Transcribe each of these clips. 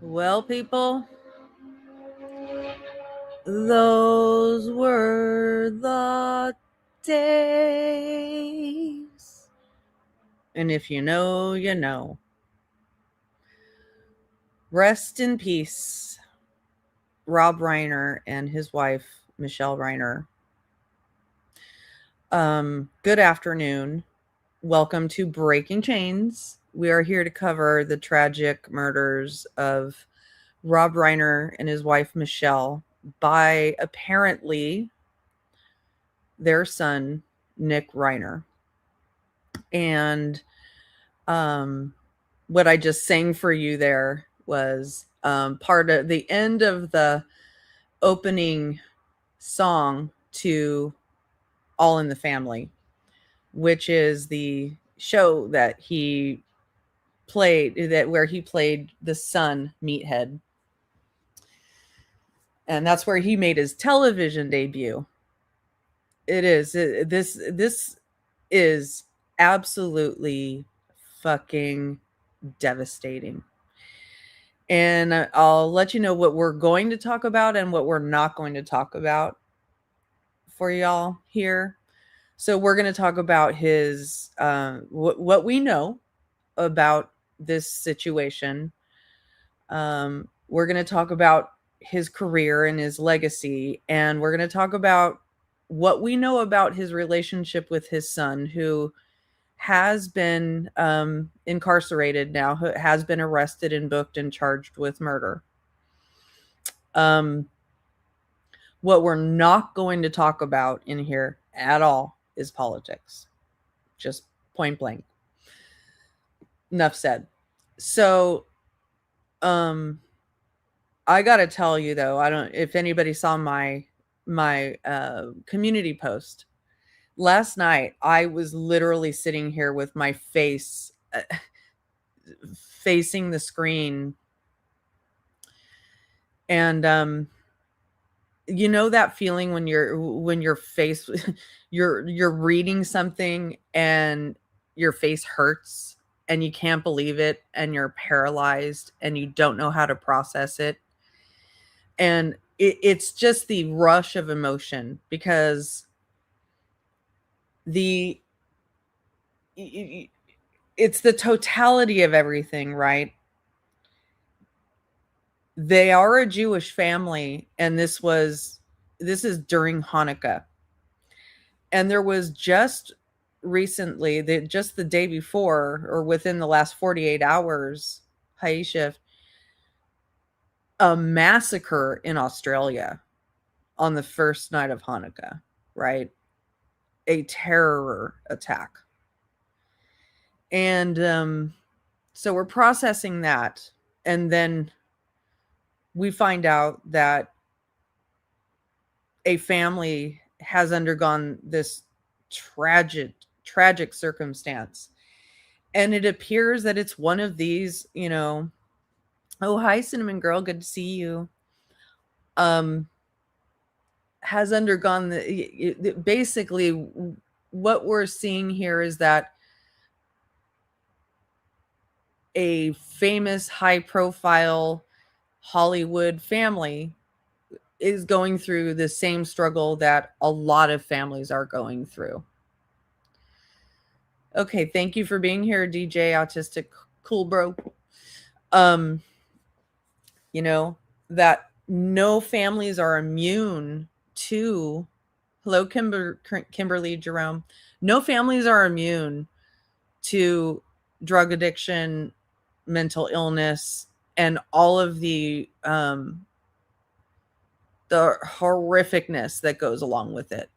Well, people, those were the days. And if you know, you know. Rest in peace, Rob Reiner and his wife, Michelle Reiner. Good afternoon. Welcome to Breaking Chains. We are here to cover the tragic murders of Rob Reiner and his wife, Michelle, by apparently their son, Nick Reiner. And what I just sang for you there was part of the end of the opening song to All in the Family, which is the show that he played, that where he played the son Meathead. And that's where he made his television debut. This is absolutely fucking devastating. And I'll let you know what we're going to talk about and what we're not going to talk about for y'all here. So we're going to talk about his what we know about this situation. We're going to talk about his career and his legacy, and we're going to talk about what we know about his relationship with his son, who has been incarcerated now, has been arrested and booked and charged with murder. What we're not going to talk about in here at all is politics. Just point blank. Enough said. So, I gotta tell you though, I don't if anybody saw my community post last night. I was literally sitting here with my face facing the screen, and you know that feeling when your face you're reading something and your face hurts and you can't believe it and you're paralyzed and you don't know how to process it. And it's just the rush of emotion because the it's the totality of everything, right? They are a Jewish family, and this is during Hanukkah. And there was just recently, just the day before, or within the last 48 hours, Haishif, a massacre in Australia on the first night of Hanukkah, right? A terror attack. And so we're processing that. And then we find out that a family has undergone this tragic circumstance. And it appears that it's one of these, oh, hi, Cinnamon Girl, good to see you. Has undergone basically what we're seeing here is that a famous high profile Hollywood family is going through the same struggle that a lot of families are going through. Okay, thank you for being here, DJ Autistic Cool Bro. That no families are immune to, hello, Kimberly Jerome. No families are immune to drug addiction, mental illness, and all of the horrificness that goes along with it,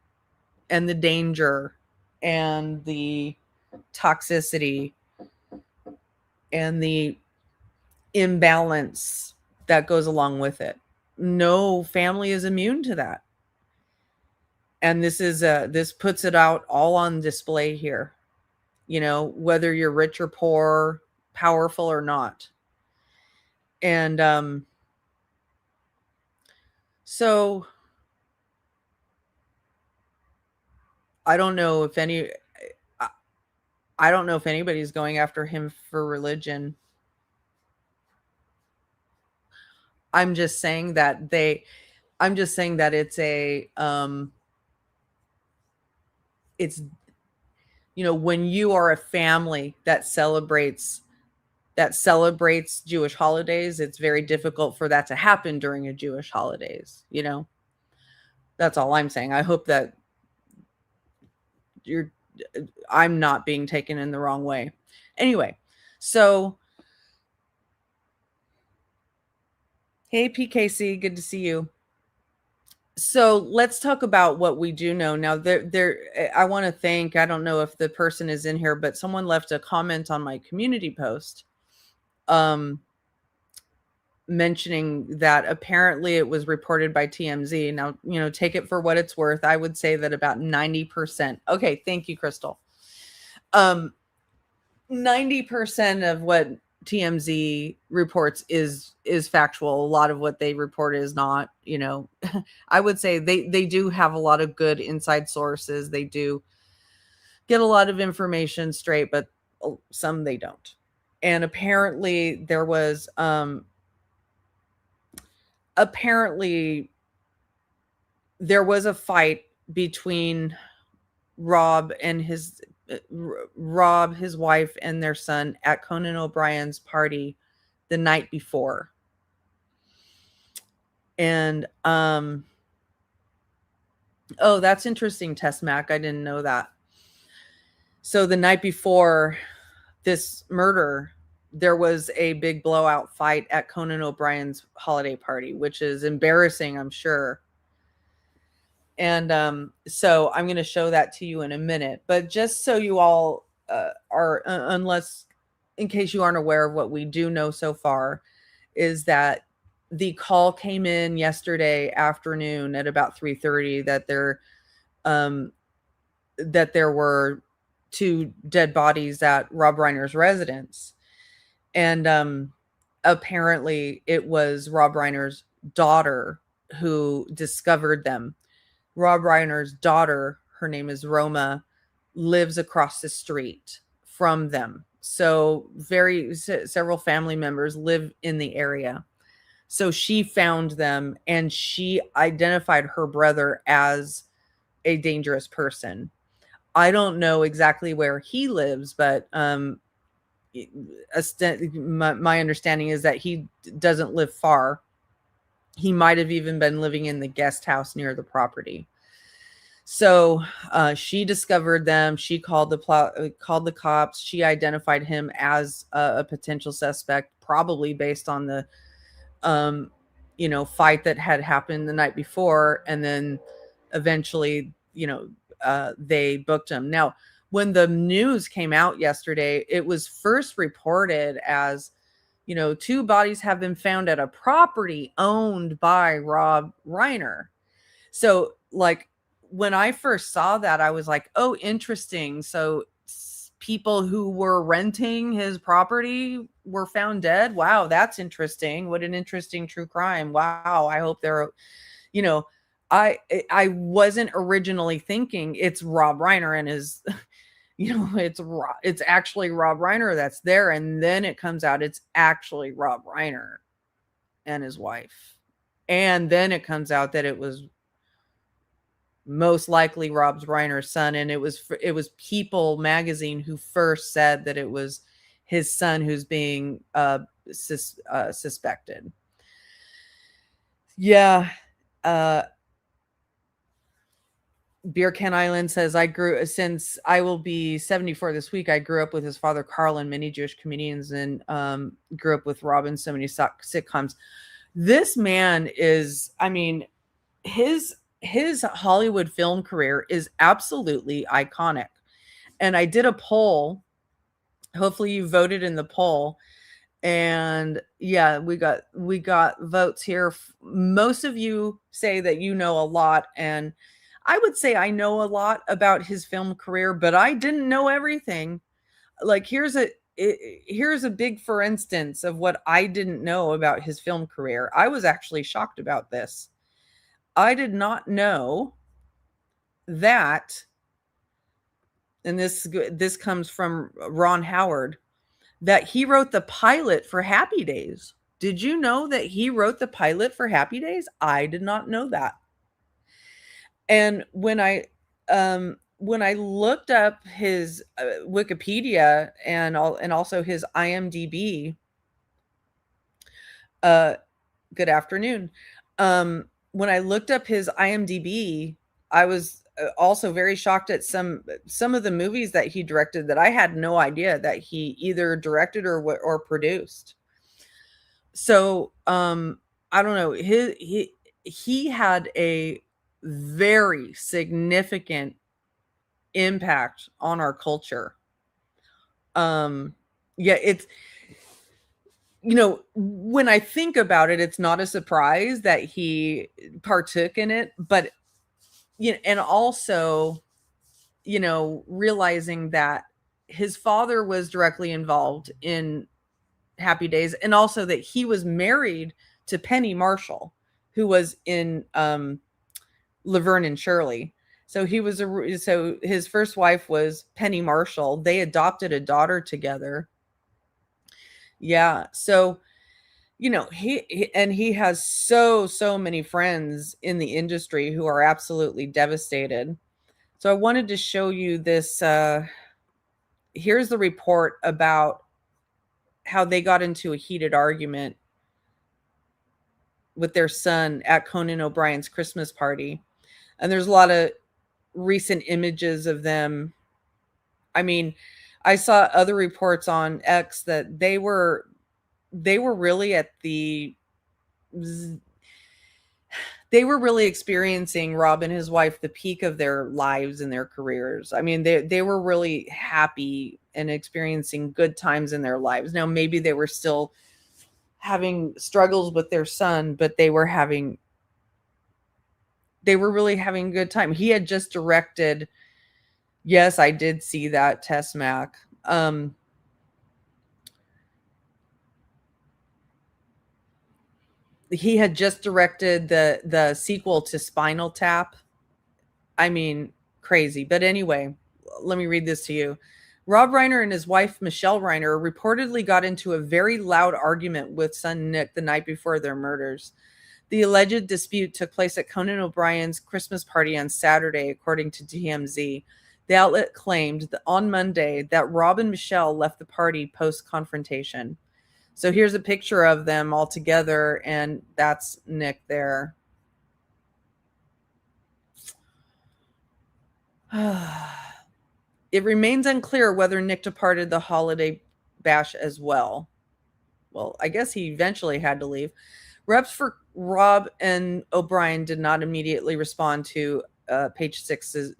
and the danger, and the toxicity, and the imbalance that goes along with it. No family is immune to that. And this puts it out all on display here. Whether you're rich or poor, powerful or not. And so I don't know if anybody's going after him for religion. I'm just saying that it's it's, when you are a family that celebrates Jewish holidays, it's very difficult for that to happen during a Jewish holidays. That's all I'm saying. I hope that you're I'm not being taken in the wrong way. Anyway, so hey PKC, good to see you. So let's talk about what we do know now. I want to thank, I don't know if the person is in here, but someone left a comment on my community post, mentioning that apparently it was reported by TMZ. Now, take it for what it's worth. I would say that about 90%. Okay, thank you, Crystal. 90% of what TMZ reports is factual. A lot of what they report is not. I would say they do have a lot of good inside sources. They do get a lot of information straight, but some they don't. And apparently there was a fight between Rob, his wife, and their son at Conan O'Brien's party the night before. And oh, that's interesting, Tess Mac. I didn't know that. So the night before this murder, there was a big blowout fight at Conan O'Brien's holiday party, which is embarrassing, I'm sure. And so I'm going to show that to you in a minute. But just so you all are, unless, in case you aren't aware of what we do know so far, is that the call came in yesterday afternoon at about 3:30 that there were 2 dead bodies at Rob Reiner's residence. And apparently it was Rob Reiner's daughter who discovered them. Rob Reiner's daughter, her name is Roma, lives across the street from them. So several family members live in the area. So she found them and she identified her brother as a dangerous person. I don't know exactly where he lives, but my understanding is that he doesn't live far. He might have even been living in the guest house near the property. So she discovered them. She called the cops. She identified him as a potential suspect, probably based on the fight that had happened the night before. And then eventually, they booked him. Now, when the news came out yesterday, it was first reported as, 2 bodies have been found at a property owned by Rob Reiner. So, when I first saw that, I was like, oh, interesting. So people who were renting his property were found dead. Wow, that's interesting. What an interesting true crime. Wow. I hope they're, I wasn't originally thinking it's Rob Reiner and his, it's actually Rob Reiner that's there. And then it comes out it's actually Rob Reiner and his wife. And then it comes out that it was most likely Rob Reiner's son, and it was People magazine who first said that it was his son who's being suspected. Yeah. Beer Can Island says, since I will be 74 this week, I grew up with his father Carl and many Jewish comedians, and grew up with Rob in so many sitcoms. This man is, his Hollywood film career is absolutely iconic. And I did a poll. Hopefully you voted in the poll. And yeah, we got votes here. Most of you say that you know a lot. And I would say I know a lot about his film career, but I didn't know everything. Here's a big, for instance, of what I didn't know about his film career. I was actually shocked about this. I did not know that, and this comes from Ron Howard, that he wrote the pilot for Happy Days. Did you know that he wrote the pilot for Happy Days? I did not know that. And when I looked up his Wikipedia and also his IMDb, uh, good afternoon. When I looked up his IMDb, I was also very shocked at some of the movies that he directed that I had no idea that he either directed or produced. So, I don't know. He had a very significant impact on our culture. Yeah, it's when I think about it, it's not a surprise that he partook in it, but and also, realizing that his father was directly involved in Happy Days, and also that he was married to Penny Marshall, who was in Laverne and Shirley. So so his first wife was Penny Marshall. They adopted a daughter together. Yeah. So, he has so many friends in the industry who are absolutely devastated. So I wanted to show you this. Here's the report about how they got into a heated argument with their son at Conan O'Brien's Christmas party. And there's a lot of recent images of them. I mean, I saw other reports on X that they were really at they were really experiencing, Rob and his wife, the peak of their lives and their careers. I mean, they were really happy and experiencing good times in their lives. Now, maybe they were still having struggles with their son, but they were really having a good time. He had just directed, yes, I did see that, Tess Mac. He had just directed the sequel to Spinal Tap. I mean, crazy. But anyway, let me read this to you. Rob Reiner and his wife, Michelle Reiner, reportedly got into a very loud argument with son Nick the night before their murders. The alleged dispute took place at Conan O'Brien's Christmas party on Saturday, according to TMZ. The outlet claimed that on Monday that Rob and Michelle left the party post-confrontation. So here's a picture of them all together, and that's Nick there. It remains unclear whether Nick departed the holiday bash as well. Well, I guess he eventually had to leave. Reps for Rob and O'Brien did not immediately respond to Page Six's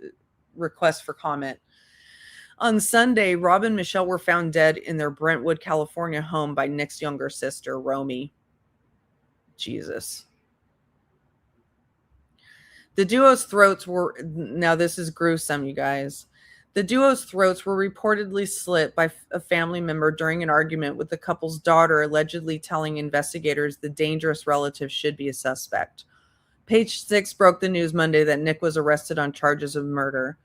request for comment. On Sunday, Rob and Michelle were found dead in their Brentwood, California home by Nick's younger sister, Romy. Jesus. The duo's throats were, now this is gruesome, you guys. The duo's throats were reportedly slit by a family member during an argument with the couple's daughter, allegedly telling investigators the dangerous relative should be a suspect. Page Six broke the news Monday that Nick was arrested on charges of murder.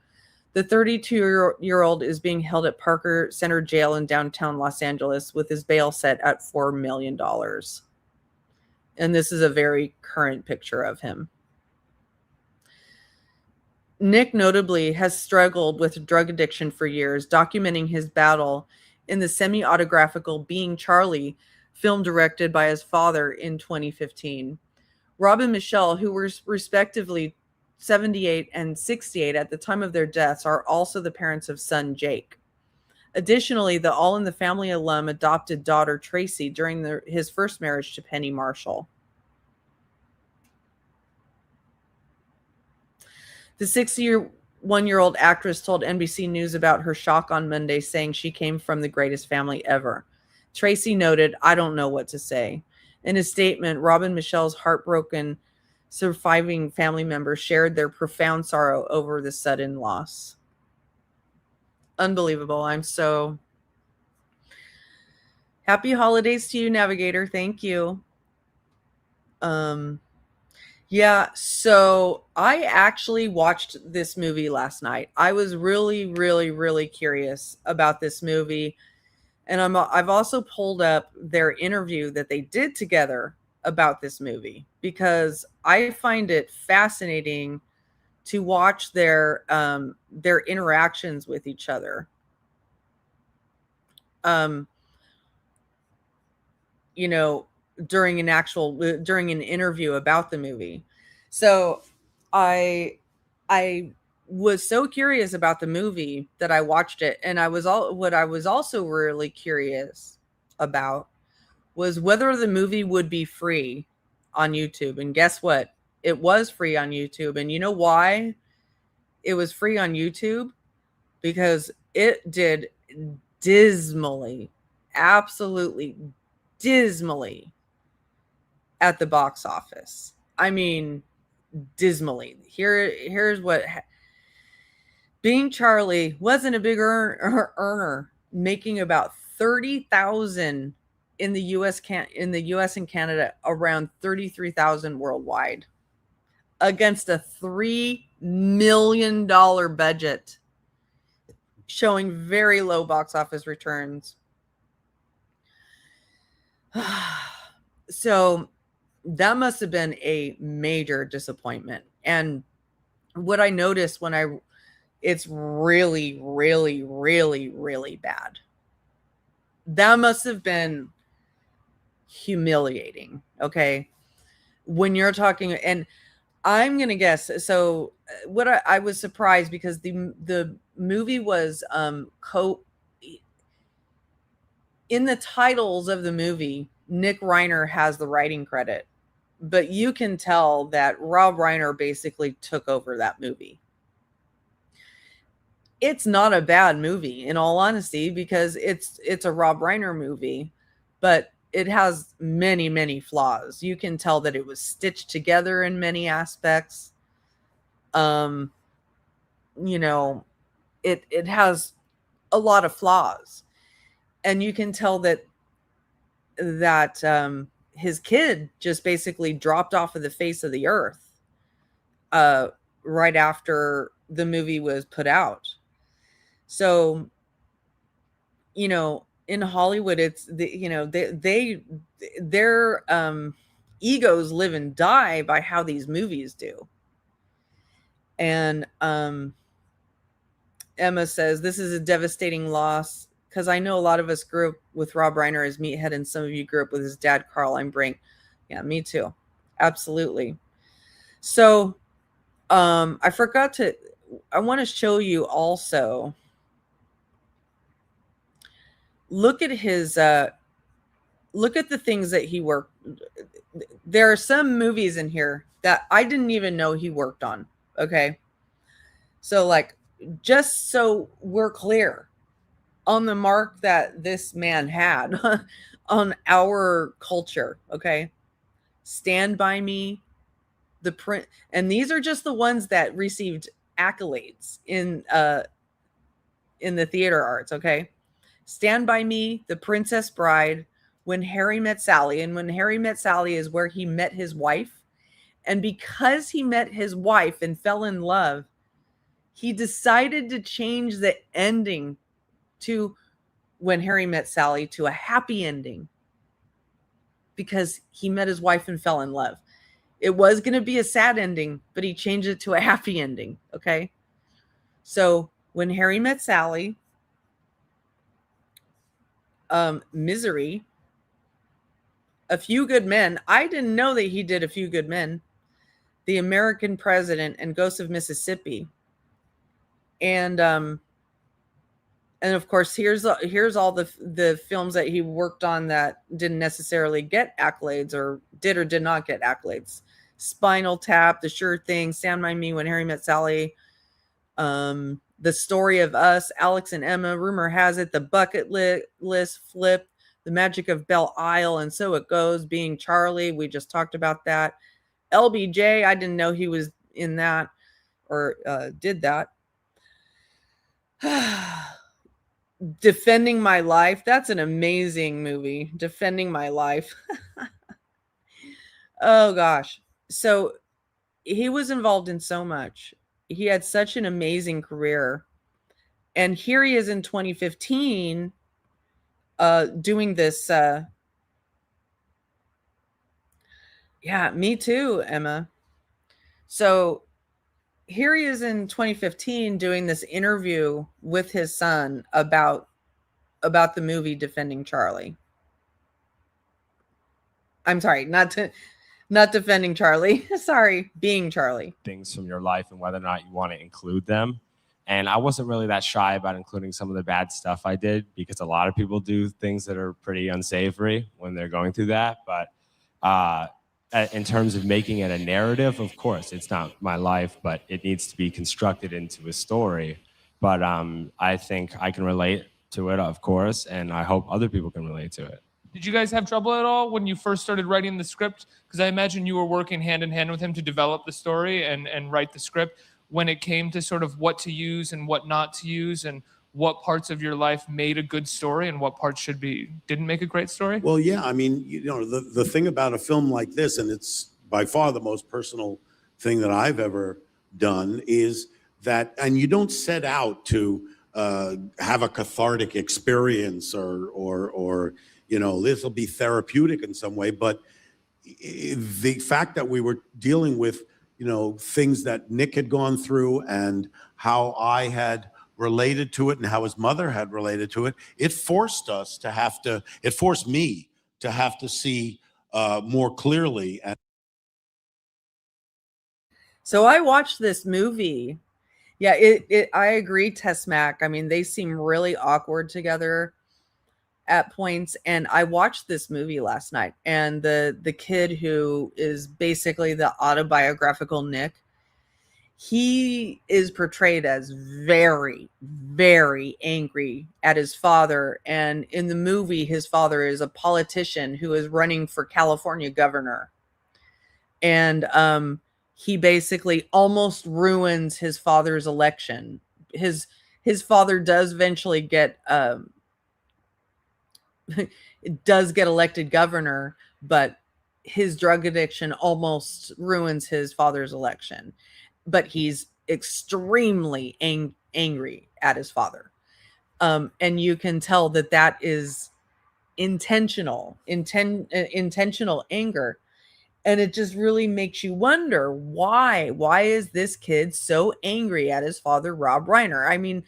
The 32-year-old is being held at Parker Center Jail in downtown Los Angeles with his bail set at $4 million. And this is a very current picture of him. Nick notably has struggled with drug addiction for years, documenting his battle in the semi-autographical Being Charlie film directed by his father in 2015. Rob and Michelle, who were respectively 78 and 68 at the time of their deaths, are also the parents of son Jake. Additionally, the All in the Family alum adopted daughter Tracy during his first marriage to Penny Marshall. The 61-year-old actress told NBC News about her shock on Monday, saying she came from the greatest family ever. Tracy noted, "I don't know what to say." In a statement, Rob and Michelle's heartbroken surviving family members shared their profound sorrow over the sudden loss. Unbelievable. I'm so happy holidays to you, Navigator. Thank you. Yeah, so I actually watched this movie last night. I was really, really, really curious about this movie. And I've also pulled up their interview that they did together about this movie, because I find it fascinating to watch their interactions with each other. Um, you know, during an interview about the movie. So I I was so curious about the movie that I watched it, and what I was also really curious about was whether the movie would be free on YouTube. And guess what? It was free on YouTube. And you know why it was free on YouTube? Because it did dismally, absolutely dismally at the box office. I mean, dismally. Here's what Being Charlie wasn't a big earner, making about 30,000 in the US and Canada, around 33,000 worldwide, against a $3 million budget, showing very low box office returns. So that must have been a major disappointment. And what I noticed it's really, really, really, really bad. That must have been humiliating. Okay. When you're talking, and I'm going to guess. So what I was surprised, because the movie was, in the titles of the movie, Nick Reiner has the writing credit, but you can tell that Rob Reiner basically took over that movie. It's not a bad movie, in all honesty, because it's a Rob Reiner movie, but it has many, many flaws. You can tell that it was stitched together in many aspects. Um, you know, it has a lot of flaws, and you can tell that his kid just basically dropped off of the face of the earth right after the movie was put out. So, in Hollywood, it's their egos live and die by how these movies do. And Emma says, this is a devastating loss, because I know a lot of us grew up with Rob Reiner as Meathead, and some of you grew up with his dad, Carl. I'm Brink. Yeah, me too. Absolutely. So I want to show you also, look at the things that he worked. There are some movies in here that I didn't even know he worked on. Okay. So, like, just so we're clear on the mark that this man had on our culture. Okay. Stand By Me, the print, and these are just the ones that received accolades in the theater arts. Okay. Stand By Me, The Princess Bride, When Harry Met Sally. And When Harry Met Sally is where he met his wife. And because he met his wife and fell in love, he decided to change the ending to When Harry Met Sally to a happy ending, because he met his wife and fell in love. It was going to be a sad ending, but he changed it to a happy ending. Okay. So When Harry Met Sally, Misery, A Few Good Men. I didn't know that he did A Few Good Men. The American President, and Ghost of Mississippi. And of course, here's all the films that he worked on that didn't necessarily get accolades, or did not get accolades. Spinal Tap, The Sure Thing, Stand By Me, When Harry Met Sally, The Story of Us, Alex and Emma, Rumor Has It, The Bucket List, Flip, The Magic of Belle Isle, And So It Goes, Being Charlie. We just talked about that. LBJ, I didn't know he was in that, or did that. Defending My Life. That's an amazing movie. Defending My Life. Oh gosh. So he was involved in so much. He had such an amazing career. And here he is in 2015, doing this. Yeah, me too, Emma. So here he is in 2015 doing this interview with his son about the movie Defending Charlie. I'm sorry, not defending Charlie. Sorry, being Charlie. Things from your life and whether or not you want to include them. And I wasn't really that shy about including some of the bad stuff I did, because a lot of people do things that are pretty unsavory when they're going through that. But in terms of making it a narrative, of course, it's not my life, but it needs to be constructed into a story. But I think I can relate to it, of course, and I hope other people can relate to it. Did you guys have trouble at all when you first started writing the script? Because I imagine you were working hand in hand with him to develop the story and write the script. When it came to sort of what to use and what not to use, and what parts of your life made a good story and what parts didn't make a great story? Well, yeah, I mean, the thing about a film like this, and it's by far the most personal thing that I've ever done, is that, and you don't set out to have a cathartic experience or this will be therapeutic in some way, but the fact that we were dealing with things that Nick had gone through and how I had related to it and how his mother had related to it, it forced me to have to see more clearly. So I watched this movie. Yeah, I agree, Tess Mac. I mean, they seem really awkward together at points. And I watched this movie last night, and the kid who is basically the autobiographical Nick, he is portrayed as very, very angry at his father. And in the movie, his father is a politician who is running for California governor. And he basically almost ruins his father's election. His father does eventually get does get elected governor, but his drug addiction almost ruins his father's election. But he's extremely angry at his father. And you can tell that is intentional anger. And it just really makes you wonder, why is this kid so angry at his father, Rob Reiner? I mean,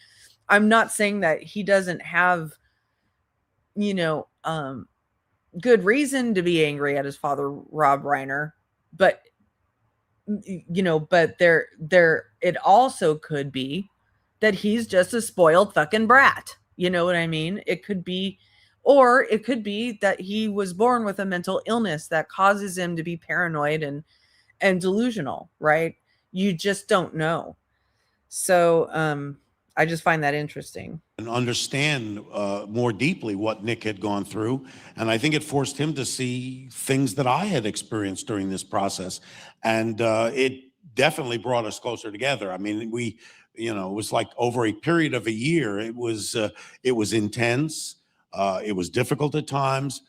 I'm not saying that he doesn't have, good reason to be angry at his father, Rob Reiner, but it also could be that he's just a spoiled fucking brat. You know what I mean? It could be, or it could be that he was born with a mental illness that causes him to be paranoid and delusional, right? You just don't know. So, I just find that interesting. And understand more deeply what Nick had gone through. And I think it forced him to see things that I had experienced during this process. And it definitely brought us closer together. I mean, it was like over a period of a year. It was intense. It was difficult at times,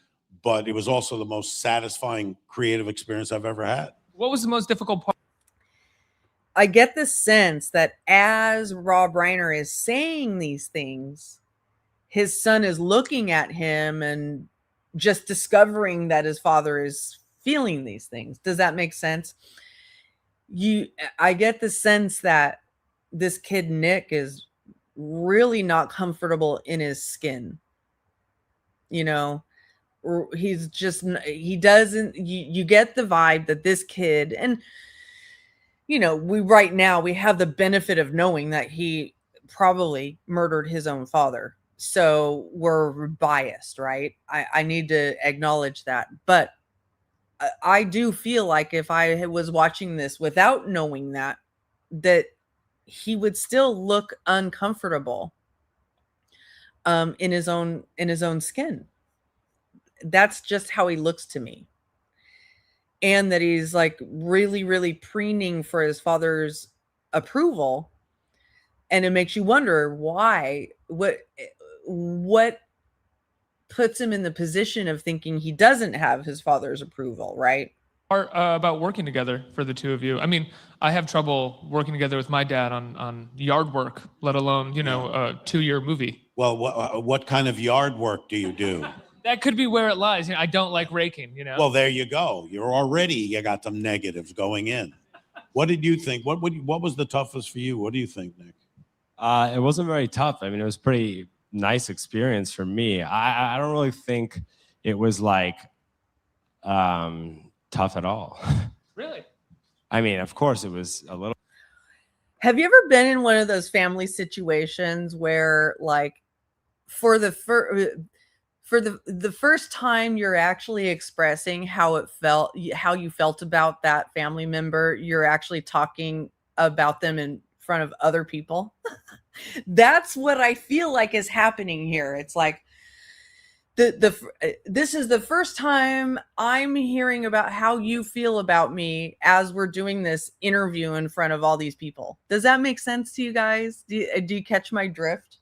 but it was also the most satisfying creative experience I've ever had. What was the most difficult part? I get the sense that as Rob Reiner is saying these things, his son is looking at him and just discovering that his father is feeling these things. Does that make sense? I get the sense that this kid, Nick, is really not comfortable in his skin. He's just, he doesn't, you get the vibe that this kid, and right now we have the benefit of knowing that he probably murdered his own father. So we're biased, right? I need to acknowledge that. But I do feel like if I was watching this without knowing that he would still look uncomfortable in his own skin. That's just how he looks to me. And that he's like really, really preening for his father's approval. And it makes you wonder why, what puts him in the position of thinking he doesn't have his father's approval, right? About working together for the two of you. I mean, I have trouble working together with my dad on yard work, let alone, a 2-year movie. Well, what kind of yard work do you do? That could be where it lies. You know, I don't like raking, you know? Well, there you go. You got some negatives going in. What did you think? What was the toughest for you? What do you think, Nick? It wasn't very tough. I mean, it was pretty nice experience for me. I don't really think it was like tough at all. Really? I mean, of course it was a little. Have you ever been in one of those family situations where, like, for the first time you're actually expressing how you felt about that family member, you're actually talking about them in front of other people? That's what I feel like is happening here. It's like this is the first time I'm hearing about how you feel about me as we're doing this interview in front of all these people. Does that make sense to you guys? Do you catch my drift?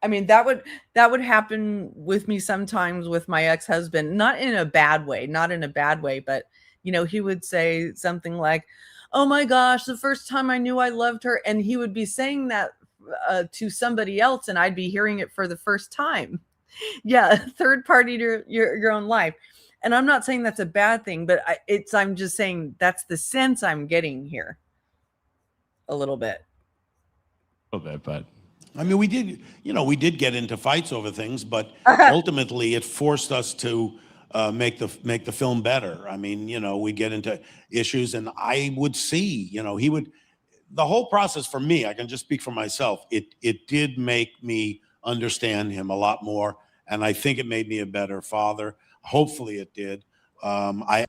I mean, that would happen with me sometimes with my ex-husband, not in a bad way, but you know, he would say something like, "Oh my gosh, the first time I knew I loved her," and he would be saying that to somebody else, and I'd be hearing it for the first time. Yeah, third party to your own life. And I'm not saying that's a bad thing, but I'm just saying that's the sense I'm getting here. A little bit. But I mean, we did get into fights over things, but ultimately it forced us to make the film better. I mean, you know, we get into issues, and I would see, you know, the whole process for me, I can just speak for myself. It did make me understand him a lot more, and I think it made me a better father. Hopefully it did. I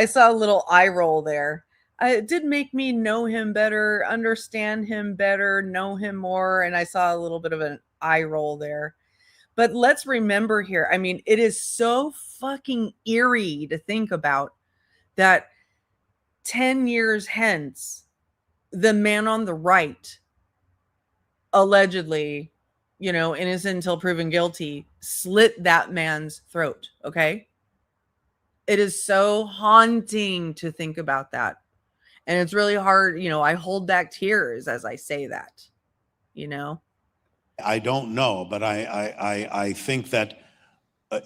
saw a little eye roll there. It did make me know him better, understand him better, know him more, and I saw a little bit of an eye roll there. But let's remember here, I mean, it is so fucking eerie to think about that 10 years hence, the man on the right, allegedly, you know, innocent until proven guilty, slit that man's throat. Okay. It is so haunting to think about that. And it's really hard. You know, I hold back tears as I say that, you know. I don't know, but I think that,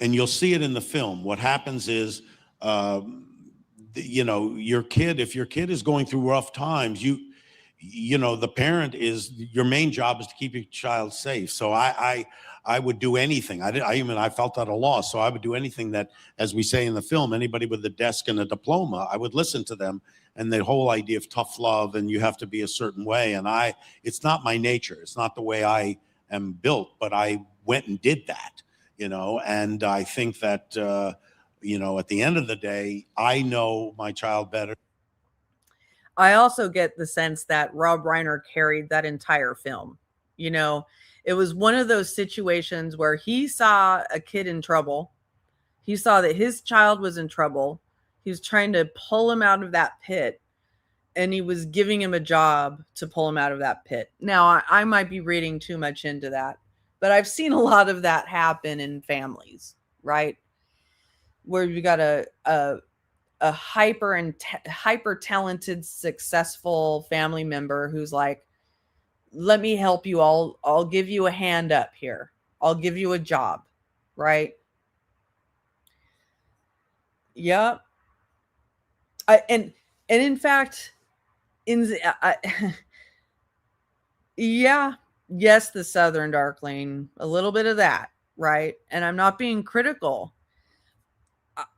and you'll see it in the film. What happens is, you know, if your kid is going through rough times, you know, the parent your main job is to keep your child safe. So I would do anything. I felt at a loss. So I would do anything that, as we say in the film, anybody with a desk and a diploma, I would listen to them. And the whole idea of tough love, and you have to be a certain way. And it's not my nature. It's not the way I am built, but I went and did that, you know. And I think that, you know, at the end of the day, I know my child better. I also get the sense that Rob Reiner carried that entire film. You know, it was one of those situations where he saw a kid in trouble. He saw that his child was in trouble. He was trying to pull him out of that pit, and he was giving him a job to pull him out of that pit. Now, I might be reading too much into that, but I've seen a lot of that happen in families, right? Where you got a hyper talented, successful family member who's like, let me help you. I'll give you a hand up here. I'll give you a job, right? Yep. And in fact, yeah, yes, the Southern Darkling, a little bit of that, right? And I'm not being critical.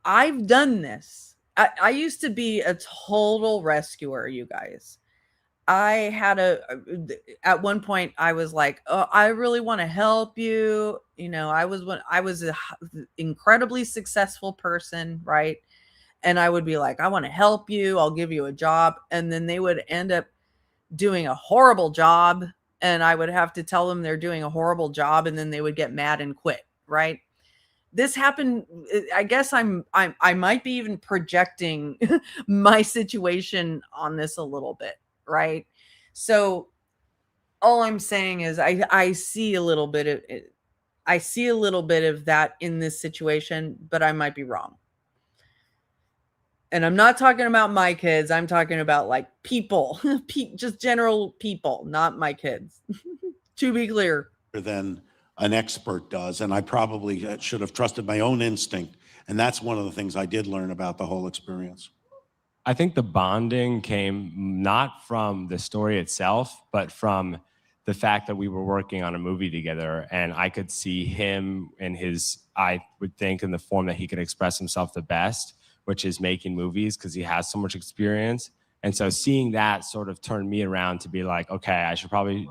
I've done this. I used to be a total rescuer, you guys. I had at one point I was like, oh, I really want to help you. You know, I was an incredibly successful person, right? And I would be like, I want to help you. I'll give you a job. And then they would end up doing a horrible job. And I would have to tell them they're doing a horrible job. And then they would get mad and quit. Right. This happened. I guess I might be even projecting my situation on this a little bit. Right. So all I'm saying is I see a little bit of it. I see a little bit of that in this situation, but I might be wrong. And I'm not talking about my kids. I'm talking about like people, just general people, not my kids. To be clear. Than an expert does. And I probably should have trusted my own instinct. And that's one of the things I did learn about the whole experience. I think the bonding came not from the story itself, but from the fact that we were working on a movie together, and I could see him in his, I would think, in the form that he could express himself the best, which is making movies, because he has so much experience. And so seeing that sort of turned me around to be like, okay, I should probably...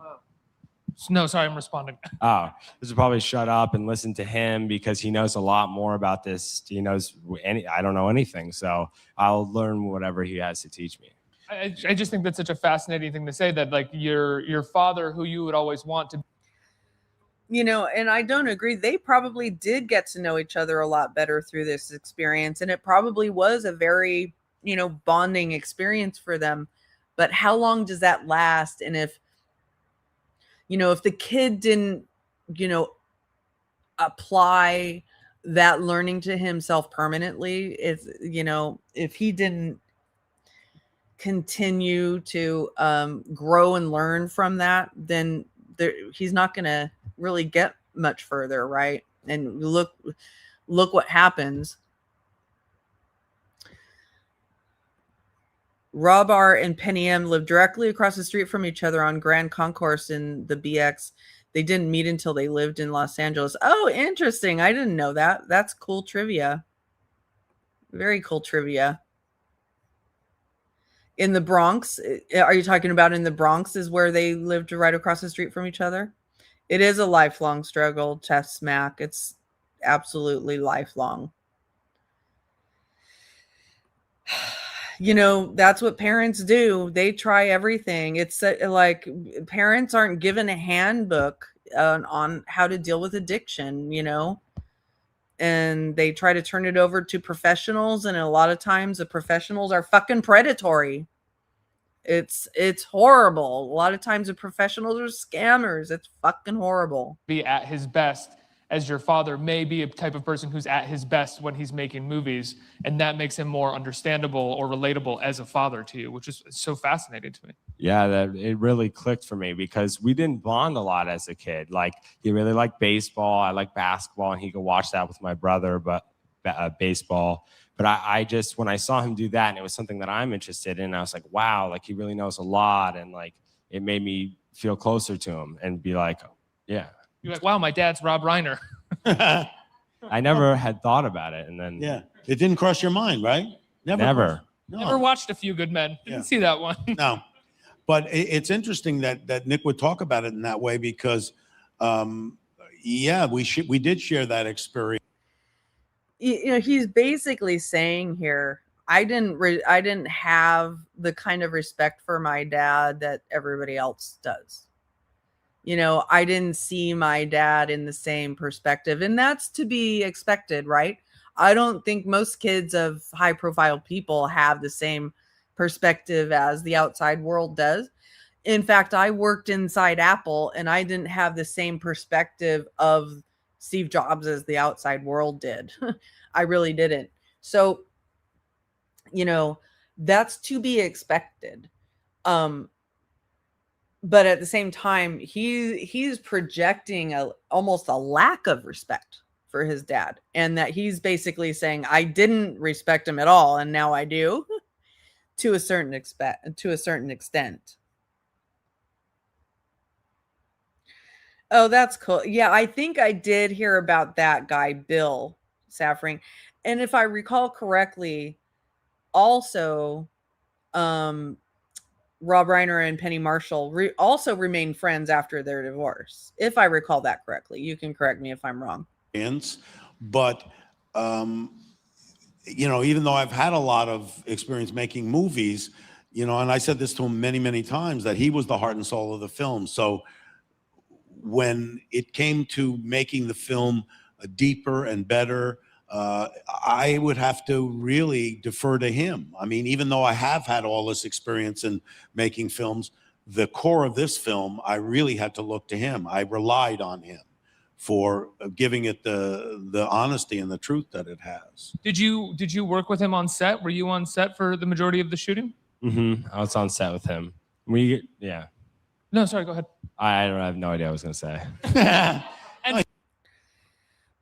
No, sorry, I'm responding. I should probably shut up and listen to him, because he knows a lot more about this. He knows I don't know anything, so I'll learn whatever he has to teach me. I just think that's such a fascinating thing to say, that like your father, who you would always want to, you know, and I don't agree. They probably did get to know each other a lot better through this experience, and it probably was a very, you know, bonding experience for them. But how long does that last? And if, you know, if the kid didn't, you know, apply that learning to himself permanently, if, you know, if he didn't continue to grow and learn from that, then he's not going to really get much further, right? And look what happens. Rob R and Penny M live directly across the street from each other on Grand Concourse in the BX. They didn't meet until they lived in Los Angeles. Oh, interesting. I didn't know that. That's cool trivia. Very cool trivia. In the Bronx, are you talking about in the Bronx is where they lived right across the street from each other? It is a lifelong struggle, Chef Smack. It's absolutely lifelong. You know, that's what parents do. They try everything. It's like parents aren't given a handbook on how to deal with addiction, you know, and they try to turn it over to professionals. And a lot of times the professionals are fucking predatory. It's horrible. A lot of times the professionals are scammers. It's fucking horrible. be at his best, as your father may be a type of person who's at his best when he's making movies, and that makes him more understandable or relatable as a father to you, which is so fascinating to me. Yeah, that it really clicked for me, because we didn't bond a lot as a kid. Like, he really liked baseball, I like basketball, and he could watch that with my brother, but baseball. But I just, when I saw him do that, and it was something that I'm interested in, I was like, wow, like he really knows a lot, and like it made me feel closer to him and be like, oh, yeah. You're like, wow, my dad's Rob Reiner. I never had thought about it, and then Yeah, it didn't cross your mind, right? Never. No. Never watched A Few Good Men. Didn't see that one. No, but it's interesting that Nick would talk about it in that way, because, yeah, we did share that experience. You know, he's basically saying here, I didn't have the kind of respect for my dad that everybody else does. You know, I didn't see my dad in the same perspective, and that's to be expected, right? I don't think most kids of high profile people have the same perspective as the outside world does. In fact, I worked inside Apple, and I didn't have the same perspective of Steve Jobs as the outside world did. I really didn't. So, you know, that's to be expected. But at the same time, he's projecting almost a lack of respect for his dad, and that he's basically saying, I didn't respect him at all, and now I do, to a certain extent. Oh, that's cool. Yeah, I think I did hear about that guy, Bill Safring. And if I recall correctly, also, Rob Reiner and Penny Marshall also remained friends after their divorce, if I recall that correctly. You can correct me if I'm wrong. But, you know, even though I've had a lot of experience making movies, you know, and I said this to him many, many times, that he was the heart and soul of the film. So when it came to making the film deeper and better, I would have to really defer to him. I mean, even though I have had all this experience in making films, the core of this film, I really had to look to him. I relied on him for giving it the honesty and the truth that it has. Did you work with him on set? Were you on set for the majority of the shooting? Mm-hmm. I was on set with him. Yeah. No, sorry, go ahead. I have no idea what I was going to say. And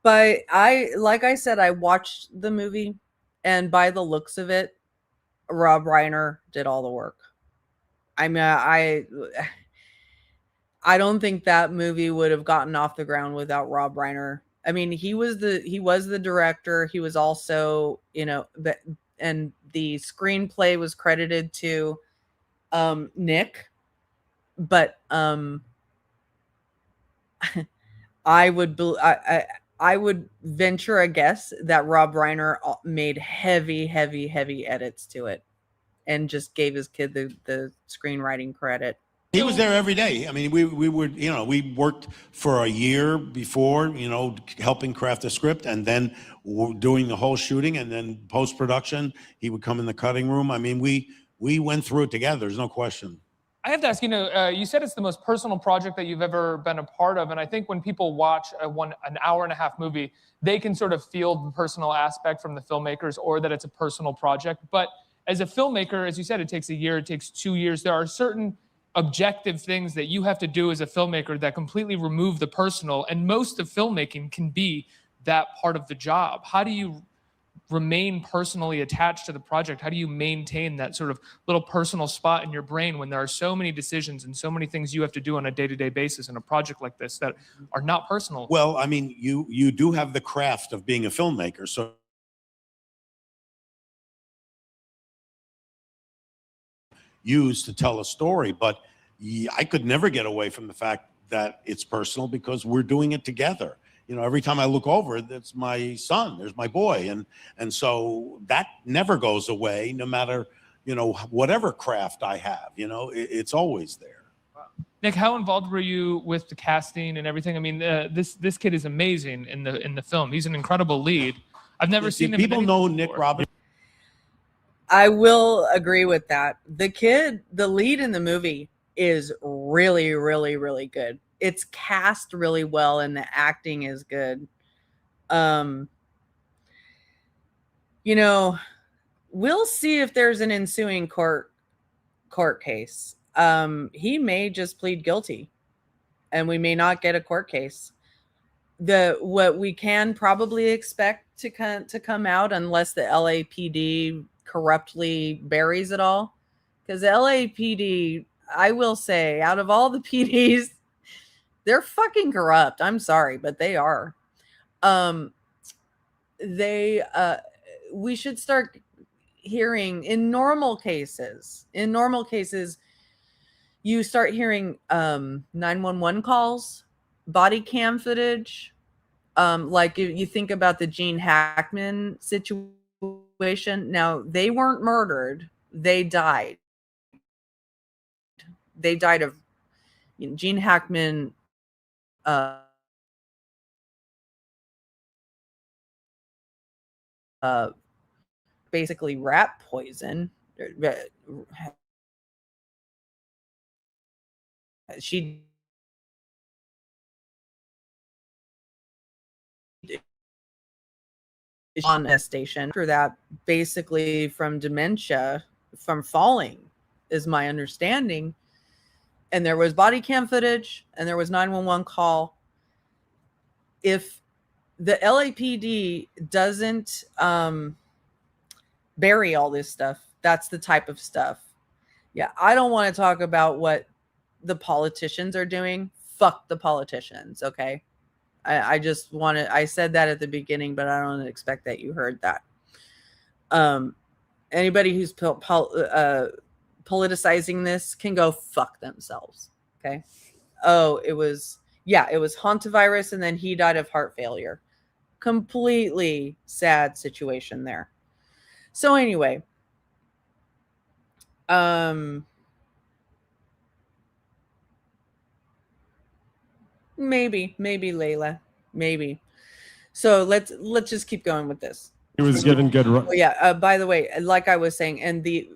But like I said, I watched the movie, and by the looks of it, Rob Reiner did all the work. I mean, I don't think that movie would have gotten off the ground without Rob Reiner. I mean, he was the director. He was also, and the screenplay was credited to Nick, but I would I would venture a guess that Rob Reiner made heavy edits to it and just gave his kid the screenwriting credit. He was there every day. I mean, we would, we worked for a year before, helping craft the script, and then doing the whole shooting, and then post production. He would come in the cutting room. I mean, we went through it together. There's no question. I have to ask, you said it's the most personal project that you've ever been a part of, and I think when people watch an hour and a half movie, they can sort of feel the personal aspect from the filmmakers, or that it's a personal project. But as a filmmaker, as you said, it takes a year, it takes 2 years. There are certain objective things that you have to do as a filmmaker that completely remove the personal, and most of filmmaking can be that part of the job. How do you remain personally attached to the project? How do you maintain that sort of little personal spot in your brain when there are so many decisions and so many things you have to do on a day-to-day basis in a project like this that are not personal? Well, I mean, you do have the craft of being a filmmaker, so used to tell a story, but I could never get away from the fact that it's personal, because we're doing it together. Every time I look over, that's my son, there's my boy, and so that never goes away, no matter whatever craft I have. It's always there. Nick, how involved were you with the casting and everything? I mean, this kid is amazing in the film. He's an incredible lead. I've never seen him. People know Nick Robinson. I will agree with that. The lead in the movie is really good. It's cast really well, and the acting is good. We'll see if there's an ensuing court case. He may just plead guilty, and we may not get a court case. What we can probably expect to come out, unless the LAPD corruptly buries it all, because the LAPD, I will say, out of all the PDs, they're fucking corrupt. I'm sorry, but they are. We should start hearing in normal cases, you start hearing 911 calls, body cam footage. Like you think about the Gene Hackman situation. Now, they weren't murdered. They died. They died of Gene Hackman basically rat poison. She on a station after that, basically from dementia, from falling, is my understanding. And there was body cam footage, and there was 911 call. If the LAPD doesn't bury all this stuff, that's the type of stuff. Yeah, I don't want to talk about what the politicians are doing. Fuck the politicians, okay? I just want to, I said that at the beginning, but I don't expect that you heard that. Anybody who's politicizing this can go fuck themselves, okay? Oh, it was hantavirus, and then he died of heart failure. Completely sad situation there. So anyway, maybe Layla, maybe. So let's just keep going with this. He was given good. Oh, yeah. By the way, like I was saying, and the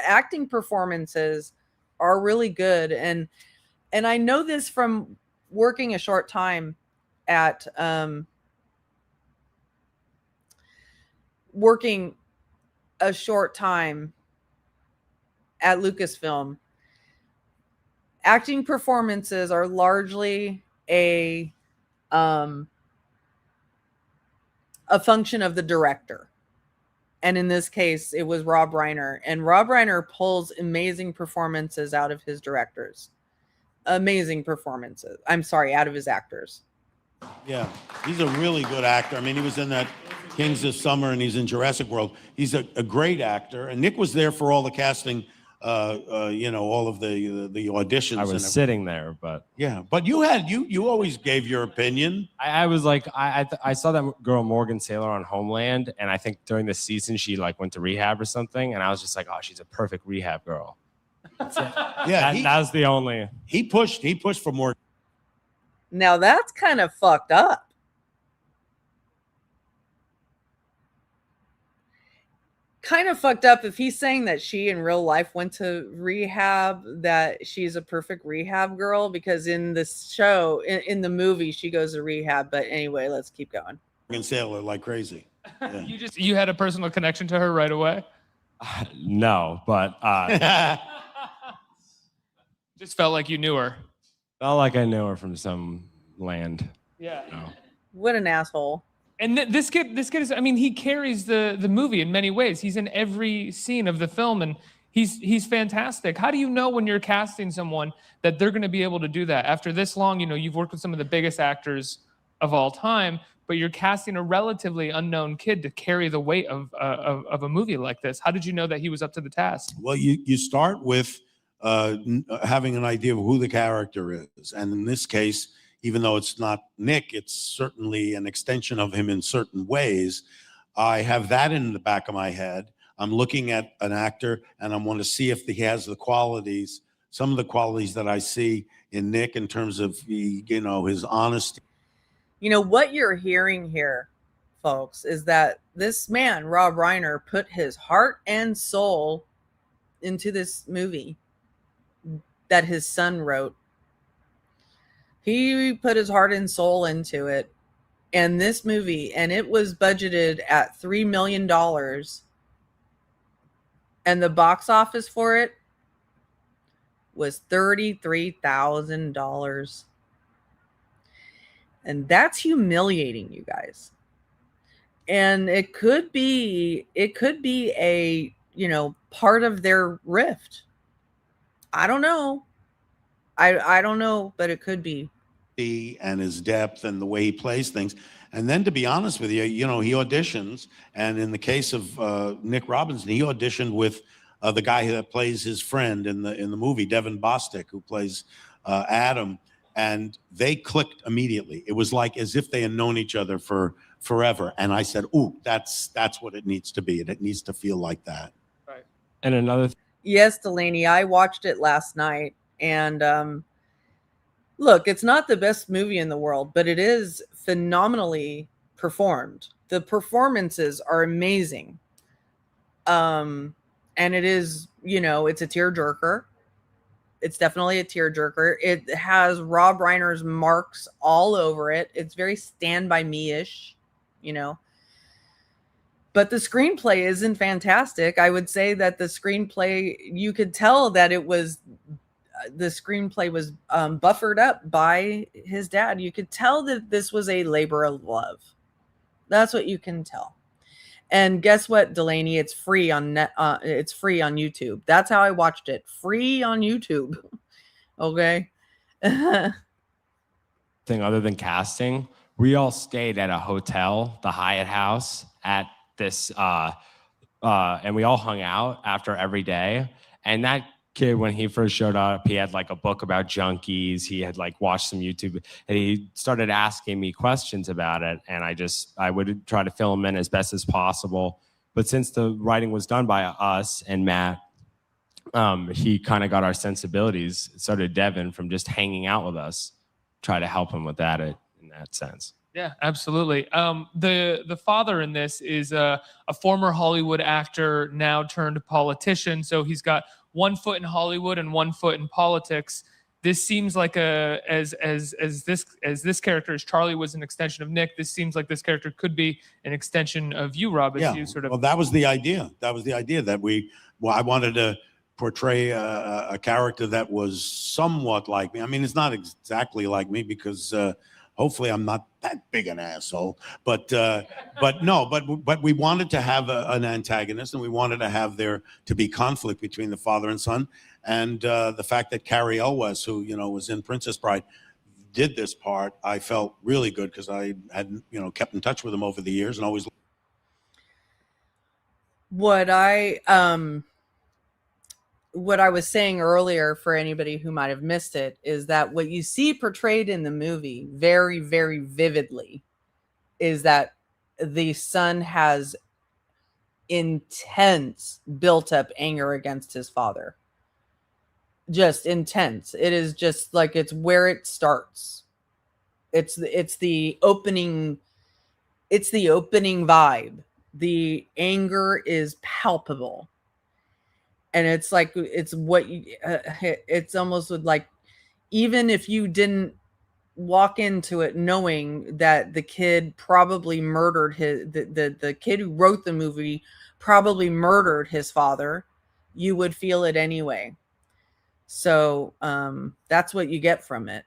acting performances are really good, and I know this from working a short time at Lucasfilm. Acting performances are largely a a function of the director. And in this case, it was Rob Reiner. And Rob Reiner pulls amazing performances out of his directors. Amazing performances. I'm sorry, out of his actors. Yeah, he's a really good actor. I mean, he was in that Kings of Summer, and he's in Jurassic World. He's a great actor. And Nick was there for all the casting, all of the auditions. I was sitting there, but yeah. But you always gave your opinion. I was like, I saw that girl Morgan Saylor on Homeland, and I think during the season she like went to rehab or something, and I was just like, oh, she's a perfect rehab girl. Yeah, that was the only. He pushed for more. Now that's kind of fucked up. Kind of fucked up if he's saying that she in real life went to rehab, that she's a perfect rehab girl, because in this show, in the movie, she goes to rehab. But anyway, let's keep going. And Sailor like crazy. Yeah. You had a personal connection to her right away? No, but just felt like you knew her. Felt like I knew her from some land. Yeah. You know. What an asshole. And this kid is, I mean, he carries the movie in many ways. He's in every scene of the film, and he's fantastic. How do you know when you're casting someone that they're going to be able to do that? After this long, you've worked with some of the biggest actors of all time, but you're casting a relatively unknown kid to carry the weight of a movie like this. How did you know that he was up to the task? Well, you start with having an idea of who the character is. And in this case, even though it's not Nick, it's certainly an extension of him in certain ways. I have that in the back of my head. I'm looking at an actor, and I want to see if he has the qualities, some of the qualities that I see in Nick in terms of his honesty. What you're hearing here, folks, is that this man, Rob Reiner, put his heart and soul into this movie that his son wrote. He put his heart and soul into it. And this movie, and it was budgeted at $3 million. And the box office for it was $33,000. And that's humiliating, you guys. And it could be a, part of their rift. I don't know. I don't know, but it could be. And his depth and the way he plays things. And then, to be honest with you, he auditions. And in the case of Nick Robinson, he auditioned with the guy that plays his friend in the movie, Devin Bostic, who plays Adam. And they clicked immediately. It was like as if they had known each other for forever. And I said, ooh, that's what it needs to be. And it needs to feel like that. Right. And another Yes, Delaney, I watched it last night. And look, it's not the best movie in the world, but it is phenomenally performed. The performances are amazing. And it is, it's a tearjerker. It's definitely a tearjerker. It has Rob Reiner's marks all over it. It's very Stand By Me-ish, But the screenplay isn't fantastic. I would say that the screenplay, you could tell that the screenplay was buffered up by his dad. You could tell that this was a labor of love. That's what you can tell. And guess what, Delaney? It's free on it's free on YouTube. That's how I watched it. Free on YouTube. Okay. thing other than casting, we all stayed at a hotel, the Hyatt House, at this, and we all hung out after every day. And that kid, when he first showed up, he had like a book about junkies. He had like watched some YouTube, and he started asking me questions about it. And I would try to fill him in as best as possible. But since the writing was done by us and Matt, he kind of got our sensibilities. So did Devin, from just hanging out with us, try to help him with that in that sense. Yeah, absolutely. The father in this is a former Hollywood actor, now turned politician. So he's got one foot in Hollywood and one foot in politics. This seems like as this character, as Charlie was an extension of Nick, this seems like this character could be an extension of you, Rob. As you sort of. Well, that was the idea. That was the idea that I wanted to portray a character that was somewhat like me. I mean, it's not exactly like me because hopefully I'm not that big an asshole, but we wanted to have an antagonist, and we wanted to have there to be conflict between the father and son. And the fact that Carrie Elwes, who, you know, was in Princess Bride, did this part, I felt really good, because I had, you know, kept in touch with him over the years and always. What I was saying earlier, for anybody who might have missed it, is that what you see portrayed in the movie very, very vividly is that the son has intense built up anger against his father. Just intense. It is just like, it's where it starts. It's the opening vibe. The anger is palpable. And it's like, it's what you, it's almost like, even if you didn't walk into it knowing that the kid probably murdered the kid who wrote the movie probably murdered his father, you would feel it anyway. So that's what you get from it.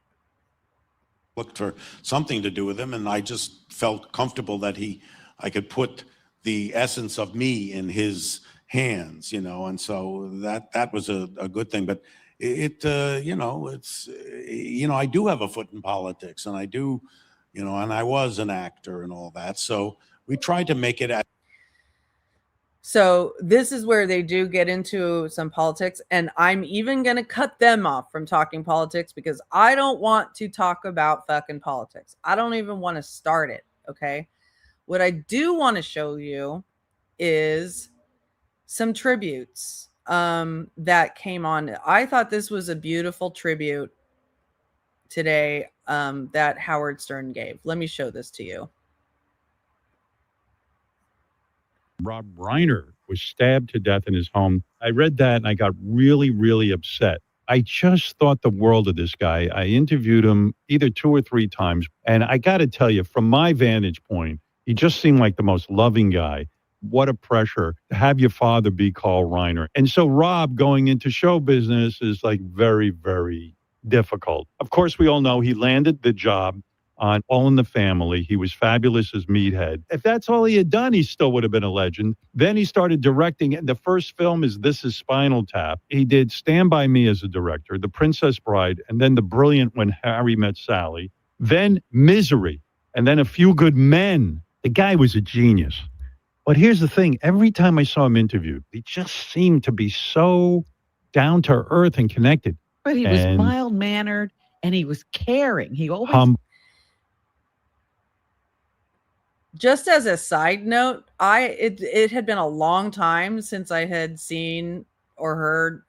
Looked for something to do with him, and I just felt comfortable that I could put the essence of me in his hands, you know, and so that was a good thing. But you know, it's, you know, I do have a foot in politics, and I do, you know, and I was an actor and all that, so we tried to make it So this is where they do get into some politics, and I'm even going to cut them off from talking politics, because I don't want to talk about fucking politics. I don't even want to start it, okay? What I do want to show you is some tributes that came on. I thought this was a beautiful tribute today that Howard Stern gave. Let me show this to you. Rob Reiner was stabbed to death in his home. I read that and I got really, really upset. I just thought the world of this guy. I interviewed him either 2 or 3 times. And I got to tell you, from my vantage point, he just seemed like the most loving guy. What a pressure to have your father be Carl Reiner. And so Rob going into show business is like very, very difficult. Of course, we all know he landed the job on All in the Family. He was fabulous as Meathead. If that's all he had done, he still would have been a legend. Then he started directing, and the first film is This Is Spinal Tap. He did Stand By Me as a director, The Princess Bride, and then the brilliant When Harry Met Sally, then Misery, and then A Few Good Men. The guy was a genius. But here's the thing. Every time I saw him interviewed, he just seemed to be so down to earth and connected. But he was mild-mannered, and he was caring. He always... Just as a side note, it had been a long time since I had seen or heard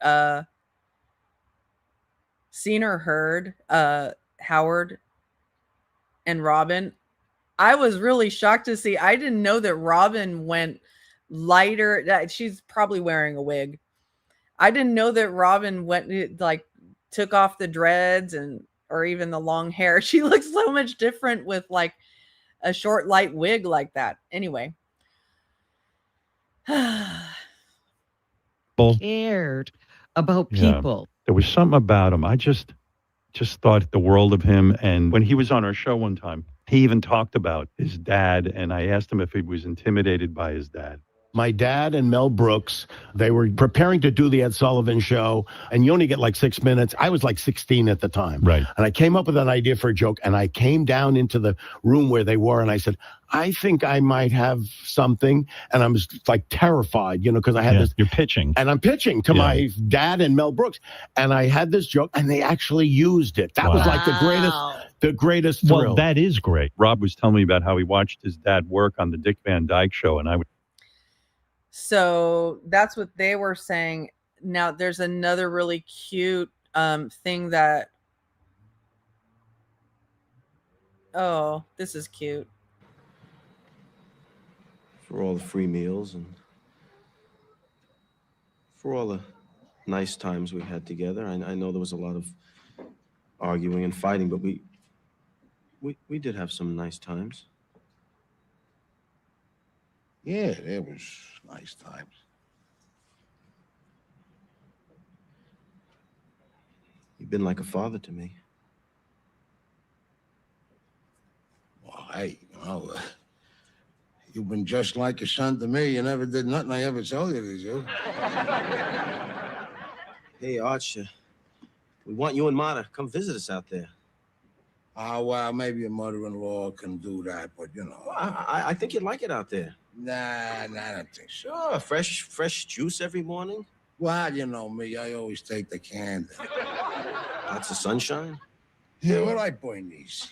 Howard and Robin. I was really shocked to see. I didn't know that Robin went lighter. She's probably wearing a wig. I didn't know that Robin went, like, took off the dreads or even the long hair. She looks so much different with, like, a short light wig like that. Anyway. cared about people. There was something about him. I just thought the world of him. And when he was on our show one time, he even talked about his dad. And I asked him if he was intimidated by his dad. My dad and Mel Brooks, they were preparing to do the Ed Sullivan Show, and you only get like 6 minutes. I was like 16 at the time. Right. And I came up with an idea for a joke, and I came down into the room where they were, and I said, I think I might have something. And I was like terrified, you know, because I had this. You're pitching. And I'm pitching to my dad and Mel Brooks. And I had this joke, and they actually used it. That was like the greatest thrill. Well, that is great. Rob was telling me about how he watched his dad work on the Dick Van Dyke Show, and I would. So that's what they were saying. Now, there's another really cute thing that... Oh, this is cute. For all the free meals and for all the nice times we had together. I know there was a lot of arguing and fighting, but we did have some nice times. Yeah, there was nice times. You've been like a father to me. Well, hey, you've been just like a son to me. You never did nothing I ever told you to do. Hey, Arch, we want you and Ma to come visit us out there. Well, maybe your mother-in-law can do that, but Well, I think you'd like it out there. Nah, I don't think so. Sure, fresh juice every morning. Well, you know me, I always take the can. Lots of sunshine. Yeah, what I burn these?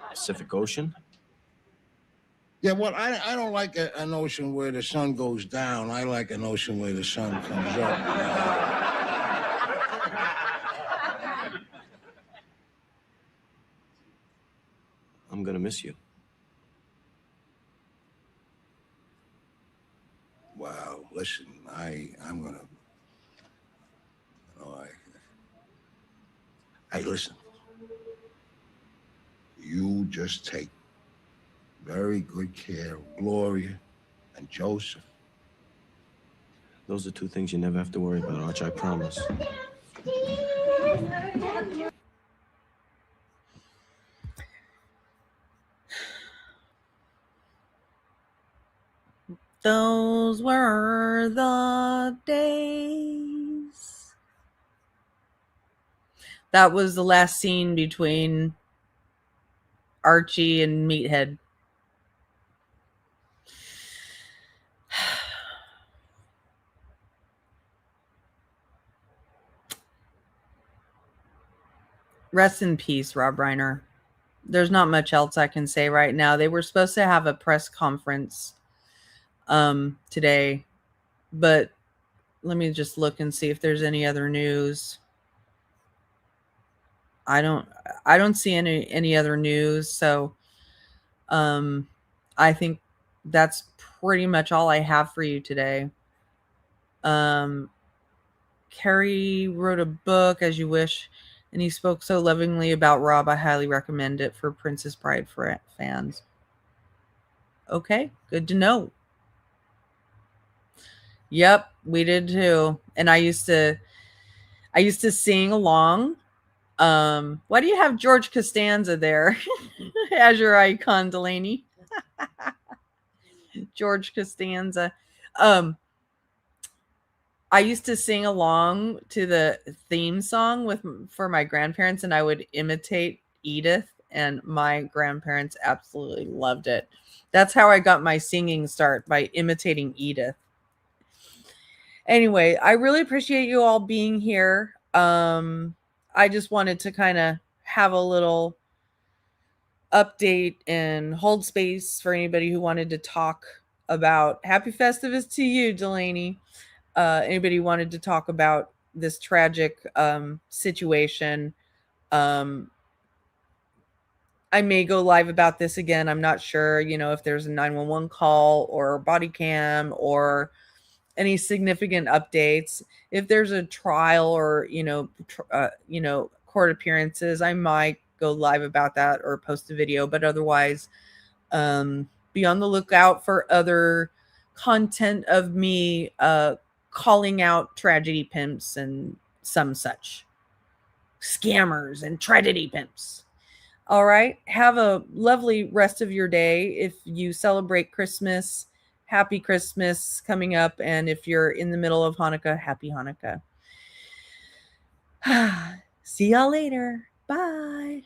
Pacific Ocean. Yeah, well, I don't like an ocean where the sun goes down. I like an ocean where the sun comes up. I'm gonna miss you. Well, listen, I'm gonna. Hey, listen. You just take very good care of Gloria and Joseph. Those are two things you never have to worry about, Arch, I promise. Those were the days. That was the last scene between Archie and Meathead. Rest in peace, Rob Reiner. There's not much else I can say right now. They were supposed to have a press conference today, but let me just look and see if there's any other news. I don't see any other news, so I think that's pretty much all I have for you today. Carrie wrote a book, As You Wish, and he spoke so lovingly about Rob. I highly recommend it for Princess Bride fans. Okay, good to know. Yep, we did too. And I used to sing along. Why do you have George Costanza there as your icon, Delaney? George Costanza. I used to sing along to the theme song for my grandparents, and I would imitate Edith, and my grandparents absolutely loved it. That's how I got my singing start, by imitating Edith. Anyway, I really appreciate you all being here. I just wanted to kind of have a little update and hold space for anybody who wanted to talk about Happy Festivus to you, Delaney. Anybody wanted to talk about this tragic situation. I may go live about this again. I'm not sure, if there's a 911 call or body cam or any significant updates. If there's a trial or, court appearances, I might go live about that or post a video. But otherwise, be on the lookout for other content of me calling out tragedy pimps and some such scammers and tragedy pimps. All right. Have a lovely rest of your day. If you celebrate Christmas, happy Christmas coming up. And if you're in the middle of Hanukkah, happy Hanukkah. See y'all later. Bye.